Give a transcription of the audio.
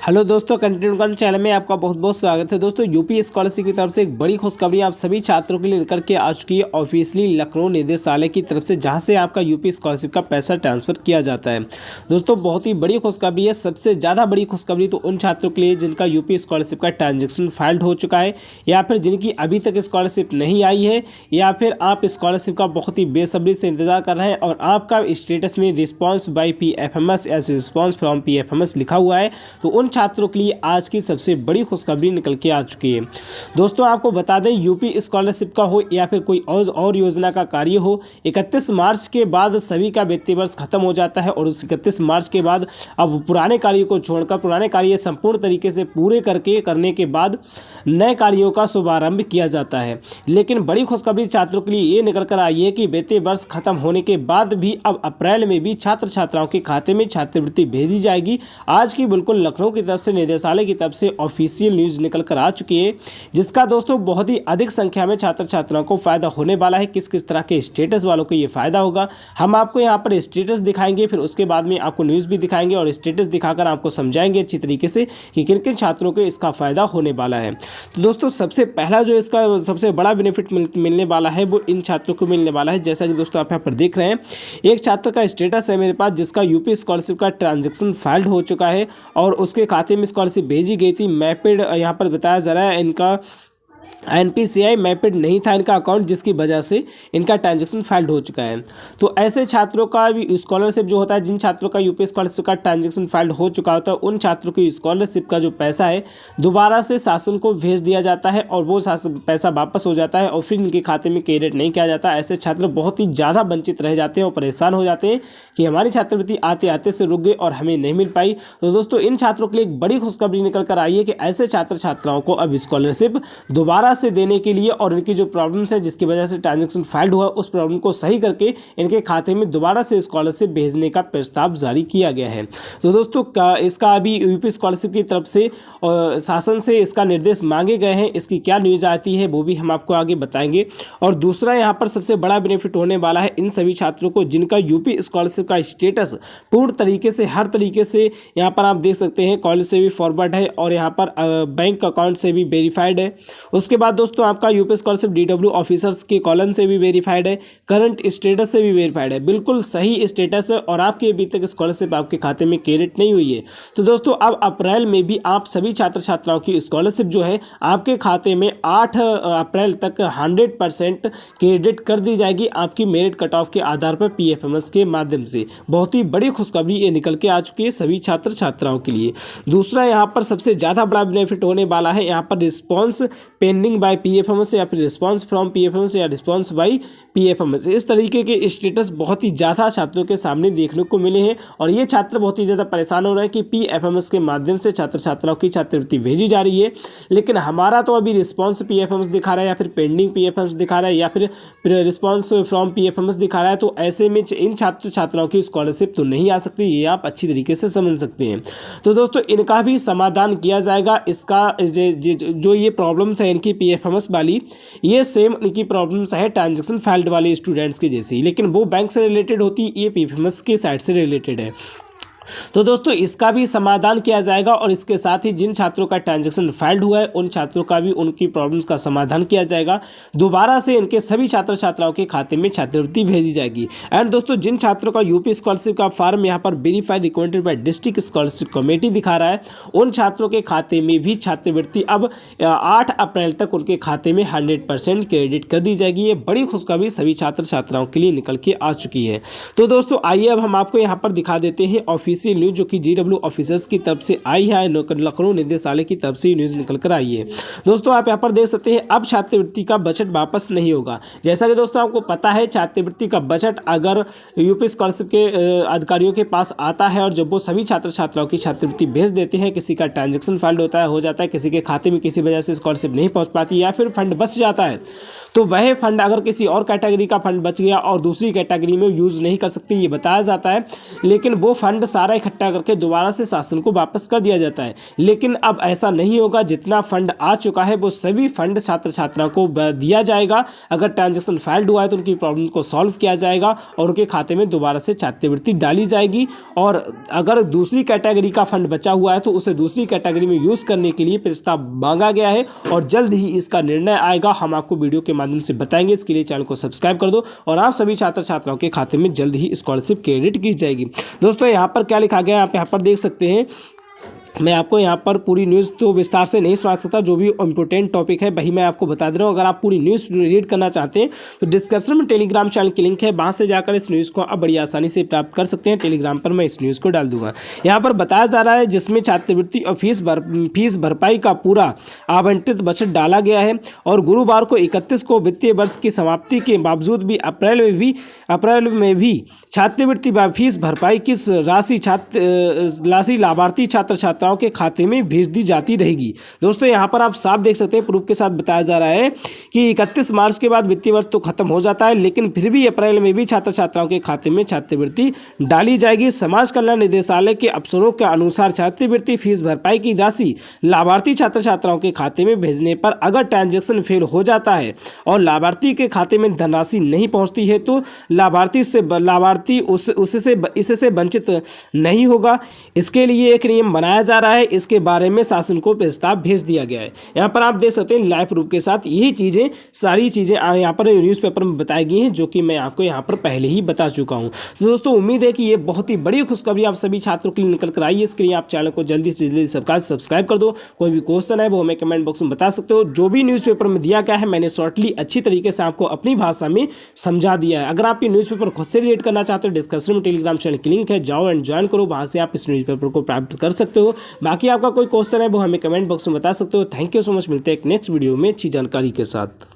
Hello दोस्तों, continue कम channel में आपका बहुत बहुत स्वागत है। दोस्तों, यूपी स्कॉलरशिप की तरफ से एक बड़ी खुशखबरी आप सभी छात्रों के लिए निकल के आ चुकी है ऑफिशियली लखनऊ निदेशालय की तरफ से, जहां से आपका यूपी स्कॉलरशिप का पैसा ट्रांसफर किया जाता है। दोस्तों, बहुत ही बड़ी खुशखबरी है। सबसे ज़्यादा बड़ी खुशखबरी तो उन छात्रों के लिए जिनका यूपी स्कॉलरशिप का ट्रांजेक्शन फाइल्ड हो चुका है, या फिर जिनकी अभी तक स्कॉलरशिप नहीं आई है, या फिर आप स्कॉलरशिप का बहुत ही बेसब्री से इंतजार कर रहे हैं और आपका स्टेटस में response by PFMS as response from PFMS लिखा हुआ है। तो उन छात्रों के लिए आज की सबसे बड़ी खुशखबरी निकल के आ चुकी है। दोस्तों, आपको बता दें, यूपी स्कॉलरशिप का हो या फिर कोई और योजना का कार्य हो, 31 मार्च के बाद सभी का वित्तीय वर्ष खत्म हो जाता है और उस 31 मार्च के बाद अब पुराने कार्यों को छोड़कर पुराने कार्य संपूर्ण तरीके से पूरे करने के बाद नए कार्यों का शुभारंभ किया जाता है। लेकिन बड़ी खुशखबरी छात्रों के लिए ये निकल कर आई है कि वित्तीय वर्ष खत्म होने के बाद भी अब अप्रैल में भी छात्र छात्राओं के खाते में छात्रवृत्ति भेजी जाएगी। आज की बिल्कुल लखनऊ की तरफ से निदेशालय की तरफ से ऑफिशियल न्यूज़ निकल कर आ चुकी है, जिसका दोस्तों बहुत ही अधिक संख्या में छात्र छात्राओं को फायदा होने वाला है। किस किस तरह के स्टेटस वालों को ये फायदा होगा, हम आपको यहाँ पर स्टेटस दिखाएंगे, फिर उसके बाद में आपको न्यूज़ भी दिखाएंगे और स्टेटस दिखाकर आपको समझाएंगे अच्छी तरीके से कि किन किन छात्रों को इसका फायदा होने वाला है। तो दोस्तों, सबसे पहला जो इसका सबसे बड़ा बेनिफिट मिलने वाला है वो इन छात्रों को मिलने वाला है। जैसा कि दोस्तों आप यहाँ पर देख रहे हैं, एक छात्र का स्टेटस है मेरे पास जिसका यूपी स्कॉलरशिप का ट्रांजेक्शन फाइल्ड हो चुका है और उसके खाते में स्कॉलरशिप भेजी गई थी। मैपिड यहाँ पर बताया जा रहा है, इनका NPCI मैपिड नहीं था इनका अकाउंट, जिसकी वजह से इनका ट्रांजेक्शन फाइल्ड हो चुका है। तो ऐसे छात्रों का भी स्कॉलरशिप जो होता है, जिन छात्रों का यूपी स्कॉलरशिप का ट्रांजेक्शन फाइल्ड हो चुका होता है, उन छात्रों की स्कॉलरशिप का जो पैसा है दोबारा से शासन को भेज दिया जाता है और वो पैसा वापस हो जाता है और फिर इनके खाते में क्रेडिट नहीं किया जाता। ऐसे छात्र बहुत ही ज़्यादा वंचित रह जाते हैं और परेशान हो जाते हैं कि हमारी छात्रवृत्ति आते आते से रुक गई और हमें नहीं मिल पाई। तो दोस्तों, इन छात्रों के लिए एक बड़ी खुशखबरी निकल कर आई है कि ऐसे छात्र छात्राओं को अब स्कॉलरशिप दोबारा से देने के लिए और इनकी जो प्रॉब्लम्स है जिसकी वजह से ट्रांजैक्शन फाइल्ड हुआ, उस प्रॉब्लम को सही करके इनके खाते में दोबारा से स्कॉलरशिप भेजने का प्रस्ताव जारी किया गया है। तो दोस्तों, इसका अभी यूपी स्कॉलरशिप की तरफ से शासन से इसका निर्देश मांगे गए हैं। इसकी क्या न्यूज़ आती है वो भी हम आपको आगे बताएंगे। और दूसरा यहाँ पर सबसे बड़ा बेनिफिट होने वाला है इन सभी छात्रों को जिनका यूपी स्कॉलरशिप का स्टेटस पूर्ण तरीके से हर तरीके से यहाँ पर आप देख सकते हैं, कॉलेज से भी फॉरवर्ड है और यहाँ पर बैंक अकाउंट से भी वेरीफाइड है। उसके बाद दोस्तों, आपका यूपी स्कॉलरशिप DW ऑफिसर्स के कॉलम से भी वेरीफाइड है, करंट स्टेटस से भी वेरीफाइड है, बिल्कुल सही स्टेटस है और आपकी अभी तक स्कॉलरशिप आपके खाते में क्रेडिट नहीं हुई है। तो दोस्तों, अब अप्रैल में भी आप सभी छात्र छात्राओं की स्कॉलरशिप जो है आपके खाते में 8 अप्रैल तक 100% क्रेडिट कर दी जाएगी आपकी मेरिट कट ऑफ के आधार पर PFMS के माध्यम से। बहुत ही बड़ी खुशखबरी ये निकल के आ चुकी है सभी छात्र छात्राओं के लिए। दूसरा यहाँ पर सबसे ज़्यादा बड़ा बेनिफिट होने वाला है यहाँ पर रिस्पॉन्स पेंडिंग बाय PFMS या फिर रिस्पॉन्स फ्रॉम PFMS या रिस्पॉन्स बाय PFMS। इस तरीके के स्टेटस बहुत ही ज़्यादा छात्रों के सामने देखने को मिले हैं और ये छात्र बहुत ही ज़्यादा परेशान हो रहे हैं कि PFMS के माध्यम से छात्र छात्राओं की छात्रवृत्ति भेजी जा रही है, लेकिन हमारा तो अभी रिस्पॉन्स PFMS दिखा रहा है या फिर पेंडिंग PFMS दिखा रहा है या फिर रिस्पॉन्स फ्रॉम PFMS दिखा रहा है। तो ऐसे में इन छात्र छात्राओं की स्कॉलरशिप तो नहीं आ सकती, ये आप अच्छी तरीके से समझ सकते हैं। तो दोस्तों, इनका भी समाधान किया जाएगा। इसका जो ये प्रॉब्लम्स है इनकी PFMS वाली, ये सेम इनकी प्रॉब्लम्स है ट्रांजैक्शन फाइल्ड वाले स्टूडेंट्स की जैसी, लेकिन वो बैंक से रिलेटेड होती, ये PFMS के साइड से रिलेटेड है। तो दोस्तों, इसका भी समाधान किया जाएगा और इसके साथ ही जिन छात्रों का ट्रांजैक्शन फाइल्ड हुआ है उन छात्रों का भी उनकी प्रॉब्लम्स का समाधान किया जाएगा। दोबारा से इनके सभी छात्र छात्राओं के खाते में छात्रवृत्ति भेजी जाएगी। एंड दोस्तों, जिन छात्रों का यूपी स्कॉलरशिप का फॉर्म यहाँ पर verified recommended by district scholarship committee दिखा रहा है, उन छात्रों के खाते में भी छात्रवृत्ति अब 8 अप्रैल तक उनके खाते में 100% क्रेडिट कर दी जाएगी। ये बड़ी खुशखबरी सभी छात्र छात्राओं के लिए निकल के आ चुकी है। तो दोस्तों, आइए अब हम आपको यहाँ पर दिखा देते हैं ऑफिशियल न्यूज़ जो कि GW ऑफिसर्स की तरफ से आई है, लखनऊ निदेशालय की तरफ से न्यूज़ निकल कर आई है। दोस्तों, आप यहाँ पर देख सकते हैं, अब छात्रवृत्ति का बजट वापस नहीं होगा। जैसा कि दोस्तों आपको पता है, छात्रवृत्ति का बजट अगर यूपी स्कॉलरशिप के अधिकारियों के पास आता है और जब वो सभी छात्र छात्राओं की छात्रवृत्ति भेज देते हैं, किसी का ट्रांजेक्शन फाइल्ड हो जाता है, किसी के खाते में किसी वजह से स्कॉलरशिप नहीं पहुँच पाती या फिर फंड बच जाता है, तो वह फंड अगर किसी और कैटेगरी का फंड बच गया और दूसरी कैटेगरी में यूज़ नहीं कर सकते, ये बताया जाता है। लेकिन वो फंड सारा इकट्ठा करके दोबारा से शासन को वापस कर दिया जाता है। लेकिन अब ऐसा नहीं होगा, जितना फंड आ चुका है वो सभी फंड छात्र छात्राओं को दिया जाएगा। अगर ट्रांजैक्शन फेल्ड हुआ है तो उनकी प्रॉब्लम को सॉल्व किया जाएगा और उनके खाते में दोबारा से छात्रवृत्ति डाली जाएगी। और अगर दूसरी कैटेगरी का फंड बचा हुआ है तो उसे दूसरी कैटेगरी में यूज़ करने के लिए प्रस्ताव मांगा गया है और जल्द ही इसका निर्णय आएगा। हम आपको वीडियो के माध्यम से बताएंगे। इसके लिए चैनल को सब्सक्राइब कर दो और आप सभी छात्र छात्राओं के खाते में जल्द ही स्कॉलरशिप क्रेडिट की जाएगी। दोस्तों यहाँ पर क्या लिखा गया है आप यहाँ पर देख सकते हैं। मैं आपको यहाँ पर पूरी न्यूज़ तो विस्तार से नहीं सुना सकता, जो भी इंपॉर्टेंट टॉपिक है वही मैं आपको बता दे रहा हूँ। अगर आप पूरी न्यूज़ रीड करना चाहते हैं तो डिस्क्रिप्शन में टेलीग्राम चैनल की लिंक है, वहाँ से जाकर इस न्यूज़ को आप बड़ी आसानी से प्राप्त कर सकते हैं। टेलीग्राम पर मैं इस न्यूज़ को डाल दूंगा। यहाँ पर बताया जा रहा है जिसमें छात्रवृत्ति और फीस भरपाई का पूरा आवंटित बजट डाला गया है और गुरुवार को 31 को वित्तीय वर्ष की समाप्ति के बावजूद भी अप्रैल में भी छात्रवृत्ति व फीस भरपाई की राशि लाभार्थी छात्र छात्राओं के खाते में भेज दी जाती रहेगी। दोस्तों यहाँ पर आप साफ देख सकते हैं, प्रूफ के साथ बताया जा रहा है कि 31 मार्च के बाद वित्तीय वर्ष तो खत्म हो जाता है, लेकिन फिर भी अप्रैल में भी छात्र छात्राओं के खाते में छात्रवृत्ति डाली जाएगी। समाज कल्याण निदेशालय के अफसरों के अनुसार छात्रवृत्ति फीस भरपाई की राशि लाभार्थी छात्र छात्राओं के खाते में भेजने पर अगर ट्रांजैक्शन फेल हो जाता है और लाभार्थी के खाते में धनराशि नहीं पहुंचती है तो लाभार्थी इससे वंचित नहीं होगा। इसके लिए एक नियम बनाया जा रहा है। इसके बारे में शासन को प्रस्ताव भेज दिया गया है। यहाँ पर आप देख सकते हैं लाइव प्रूफ के साथ यही चीज़ें सारी चीज़ें यहाँ पर न्यूज़पेपर में बताई गई हैं, जो कि मैं आपको यहाँ पर पहले ही बता चुका हूँ। तो दोस्तों उम्मीद है कि ये बहुत ही बड़ी खुशखबरी आप सभी छात्रों के लिए निकल कर आई है। इसके लिए आप चैनल को जल्दी से जल्दी सब्सक्राइब कर दो। कोई भी क्वेश्चन है वो हमें कमेंट बॉक्स में बता सकते हो। जो भी न्यूज़पेपर में दिया गया है मैंने शॉर्टली अच्छी तरीके से आपको अपनी भाषा में समझा दिया है। अगर आप ये न्यूज़पेपर खुद से रीड करना चाहते हो, डिस्क्रिप्शन में टेलीग्राम चैनल की लिंक है, जाओ एंड ज्वाइन करो, वहाँ से आप इस न्यूज़पेपर को प्राप्त कर सकते हो। बाकी आपका कोई क्वेश्चन है वो हमें कमेंट बॉक्स में बता सकते हो। Thank you so much. मिलते हैं एक नेक्स्ट वीडियो में अच्छी जानकारी के साथ।